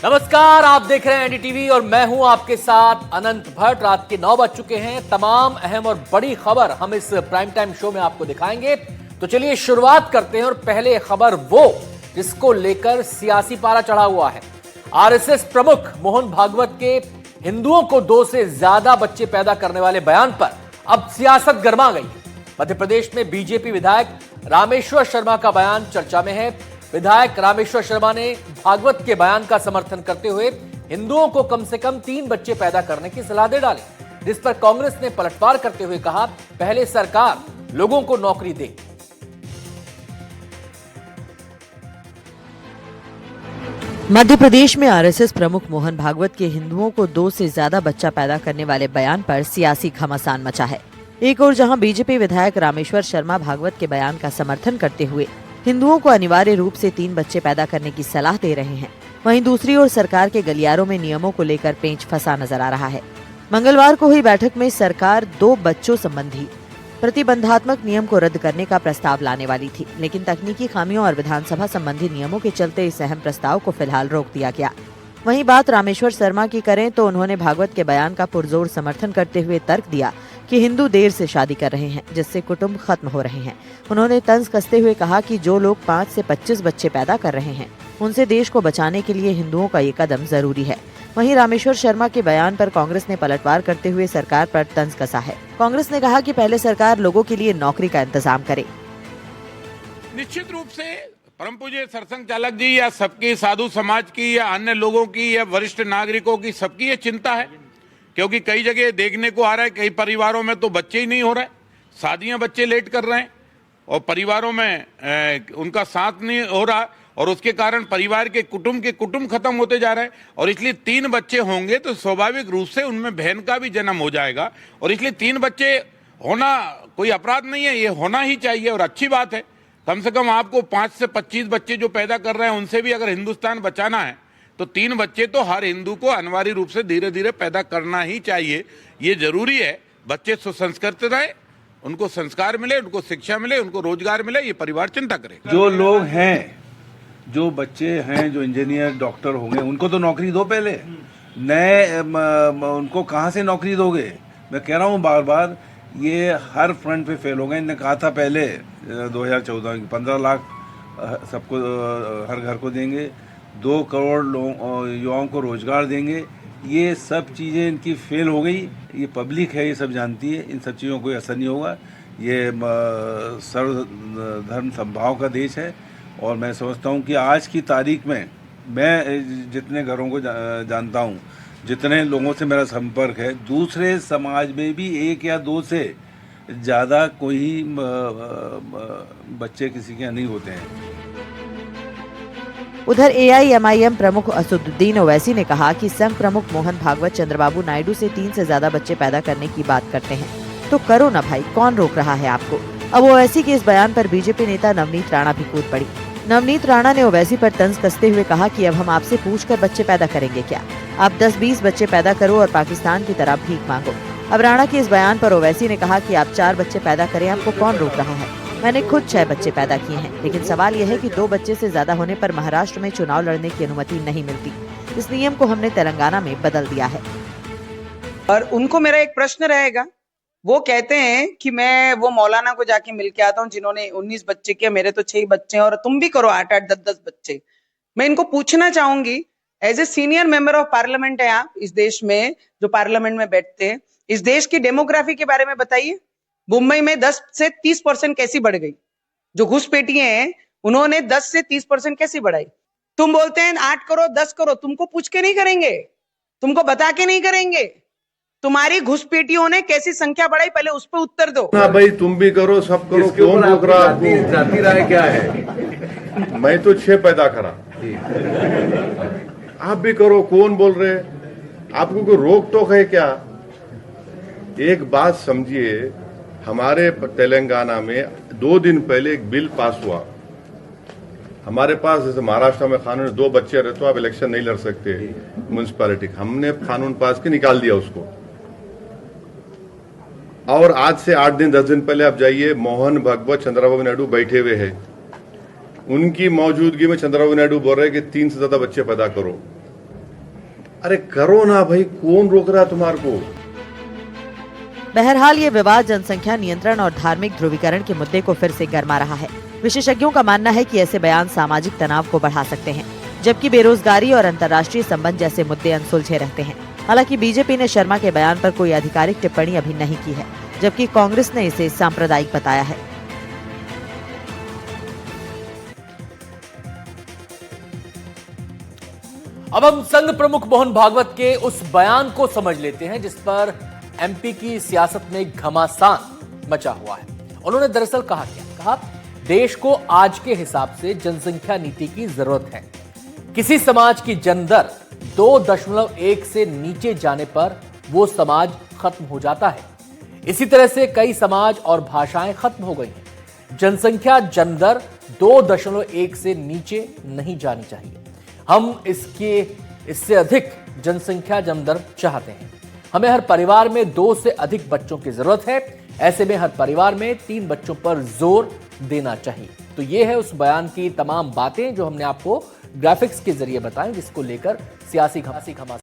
नमस्कार, आप देख रहे हैं एनडीटीवी और मैं हूं आपके साथ अनंत भट्ट। रात के 9 बज चुके हैं। तमाम अहम और बड़ी खबर हम इस प्राइम टाइम शो में आपको दिखाएंगे। तो चलिए शुरुआत करते हैं और पहले खबर वो जिसको लेकर सियासी पारा चढ़ा हुआ है। आरएसएस प्रमुख मोहन भागवत के हिंदुओं को 2 से ज्यादा बच्चे पैदा करने वाले बयान पर अब सियासत गर्मा गई है। मध्य प्रदेश में बीजेपी विधायक रामेश्वर शर्मा का बयान चर्चा में है। विधायक रामेश्वर शर्मा ने भागवत के बयान का समर्थन करते हुए हिंदुओं को कम से कम 3 बच्चे पैदा करने की सलाह दे डाली, जिस पर कांग्रेस ने पलटवार करते हुए कहा, पहले सरकार लोगों को नौकरी दे। मध्य प्रदेश में आरएसएस प्रमुख मोहन भागवत के हिंदुओं को 2 से ज्यादा बच्चा पैदा करने वाले बयान पर सियासी घमासान मचा है। एक ओर जहां बीजेपी विधायक रामेश्वर शर्मा भागवत के बयान का समर्थन करते हुए हिंदुओं को अनिवार्य रूप से 3 बच्चे पैदा करने की सलाह दे रहे हैं, वहीं दूसरी ओर सरकार के गलियारों में नियमों को लेकर पेंच फंसा नजर आ रहा है। मंगलवार को हुई बैठक में सरकार 2 बच्चों संबंधी प्रतिबंधात्मक नियम को रद्द करने का प्रस्ताव लाने वाली थी, लेकिन तकनीकी खामियों और विधानसभा संबंधी नियमों के चलते इस अहम प्रस्ताव को फिलहाल रोक दिया गया। वहीं बात रामेश्वर शर्मा की करें तो उन्होंने भागवत के बयान का पुरजोर समर्थन करते हुए तर्क दिया कि हिंदू देर से शादी कर रहे हैं, जिससे कुटुंब खत्म हो रहे हैं। उन्होंने तंज कसते हुए कहा कि जो लोग 5 से 25 बच्चे पैदा कर रहे हैं, उनसे देश को बचाने के लिए हिंदुओं का ये कदम जरूरी है। वहीं रामेश्वर शर्मा के बयान पर कांग्रेस ने पलटवार करते हुए सरकार पर तंज कसा है। कांग्रेस ने कहा कि पहले सरकार लोगों के लिए नौकरी का इंतजाम करे। निश्चित रूप से परम पूज्य सरसंघ चालक जी या सबकी साधु समाज की या अन्य लोगों की या वरिष्ठ नागरिकों की सबकी ये चिंता है, क्योंकि कई जगह देखने को आ रहा है कई परिवारों में तो बच्चे ही नहीं हो रहे, शादियां बच्चे लेट कर रहे हैं और परिवारों में उनका साथ नहीं हो रहा और उसके कारण परिवार के कुटुंब खत्म होते जा रहे हैं। और इसलिए 3 बच्चे होंगे तो स्वाभाविक रूप से उनमें बहन का भी जन्म हो जाएगा और इसलिए 3 बच्चे होना कोई अपराध नहीं है, ये होना ही चाहिए और अच्छी बात है। कम से कम आपको 5 से 25 बच्चे जो पैदा कर रहे हैं उनसे भी अगर हिंदुस्तान बचाना है तो 3 बच्चे तो हर हिंदू को अनिवार्य रूप से धीरे धीरे पैदा करना ही चाहिए। ये जरूरी है, बच्चे सुसंस्कृत रहे, उनको संस्कार मिले, उनको शिक्षा मिले, उनको रोजगार मिले, ये परिवार चिंता करे। जो लोग हैं, जो बच्चे हैं, जो इंजीनियर डॉक्टर होंगे, उनको तो नौकरी दो पहले। नए उनको कहाँ से नौकरी दोगे? मैं कह रहा हूँ बार बार, ये हर फ्रंट पे फेल हो गए। इन्होंने कहा था पहले 2014 में 15 लाख सबको हर घर को देंगे, 2 करोड़ युवाओं को रोजगार देंगे। ये सब चीज़ें इनकी फेल हो गई। ये पब्लिक है, ये सब जानती है, इन सब चीज़ों को कोई असर नहीं होगा। ये सर्वधर्म समभाव का देश है और मैं समझता हूँ कि आज की तारीख में मैं जितने घरों को जानता हूँ, जितने लोगों से मेरा संपर्क है, दूसरे समाज में भी 1 या 2 से ज़्यादा कोई बच्चे किसी के नहीं होते हैं। उधर एआईएमआईएम प्रमुख असदुद्दीन ओवैसी ने कहा कि संघ प्रमुख मोहन भागवत चंद्रबाबू नायडू से 3 से ज्यादा बच्चे पैदा करने की बात करते हैं, तो करो ना भाई, कौन रोक रहा है आपको। अब ओवैसी के इस बयान पर बीजेपी नेता नवनीत राणा भी कूद पड़ी। नवनीत राणा ने ओवैसी पर तंज कसते हुए कहा कि अब हम आपसे पूछकर बच्चे पैदा करेंगे क्या? आप 10-20 बच्चे पैदा करो और पाकिस्तान की तरह भीख मांगो। अब राणा के इस बयान पर ओवैसी ने कहा कि आप 4 बच्चे पैदा करें, आपको कौन रोक रहा है? मैंने खुद 6 बच्चे पैदा किए हैं, लेकिन सवाल यह है कि 2 बच्चे से ज्यादा होने पर महाराष्ट्र में चुनाव लड़ने की अनुमति नहीं मिलती। इस नियम को हमने तेलंगाना में बदल दिया है। और उनको मेरा एक प्रश्न रहेगा, वो कहते हैं कि मैं वो मौलाना को जाके मिल के आता हूँ जिन्होंने 19 बच्चे किए, मेरे तो 6 बच्चे हैं और तुम भी करो 8-8, 10-10 बच्चे। मैं इनको पूछना चाहूंगी, as a senior member of parliament है आप इस देश में, जो पार्लियामेंट में बैठते हैं, इस देश की डेमोग्राफी के बारे में बताइए। मुंबई में 10 से 30% कैसी बढ़ गई? जो घुसपैठिए हैं उन्होंने 10 से 30% कैसी बढ़ाई? तुम बोलते हैं 8 करो 10 करो, तुमको पूछ के नहीं करेंगे, तुमको बता के नहीं करेंगे। तुम्हारी घुसपैठियों ने कैसी संख्या बढ़ाई, पहले उस पर उत्तर दो ना भाई। तुम भी करो, सब करो, कौन रोक रहा आपको? जाती राय क्या है? मैं तो 6 पैदा करा, आप भी करो, कौन बोल रहे? आपको कोई रोक टोक है क्या? एक बात समझिए, हमारे तेलंगाना में 2 दिन पहले एक बिल पास हुआ। हमारे पास जैसे महाराष्ट्र में कानून 2 बच्चे रहे तो आप इलेक्शन नहीं लड़ सकते म्यूनिसिपैलिटी, हमने कानून पास के निकाल दिया उसको। और आज से 8 दिन 10 दिन पहले आप जाइए, मोहन भागवत चंद्रबाबू नायडू बैठे हुए हैं, उनकी मौजूदगी में चंद्रबाबू नायडू बोल रहे हैं कि 3 से ज्यादा बच्चे पैदा करो। अरे करो ना भाई, कौन रोक रहा है तुम्हारे को? बहरहाल ये विवाद जनसंख्या नियंत्रण और धार्मिक ध्रुवीकरण के मुद्दे को फिर से गरमा रहा है। विशेषज्ञों का मानना है कि ऐसे बयान सामाजिक तनाव को बढ़ा सकते हैं, जबकि बेरोजगारी और अंतर्राष्ट्रीय संबंध जैसे मुद्दे अनसुलझे रहते हैं। हालांकि बीजेपी ने शर्मा के बयान पर कोई आधिकारिक टिप्पणी अभी नहीं की है, जबकि कांग्रेस ने इसे सांप्रदायिक बताया है। अब हम संघ प्रमुख मोहन भागवत के उस बयान को समझ लेते हैं जिस पर एमपी की सियासत में घमासान मचा हुआ है। उन्होंने दरअसल कहा क्या? कहा, देश को आज के हिसाब से जनसंख्या नीति की जरूरत है। किसी समाज की जनदर 2.1 से नीचे जाने पर वो समाज खत्म हो जाता है। इसी तरह से कई समाज और भाषाएं खत्म हो गई हैं। जनसंख्या जनदर 2.1 से नीचे नहीं जानी चाहिए। हम इससे अधिक जनसंख्या जनदर चाहते हैं। हमें हर परिवार में 2 से अधिक बच्चों की जरूरत है। ऐसे में हर परिवार में 3 बच्चों पर जोर देना चाहिए। तो ये है उस बयान की तमाम बातें जो हमने आपको ग्राफिक्स के जरिए बताएं, जिसको लेकर सियासी घमासान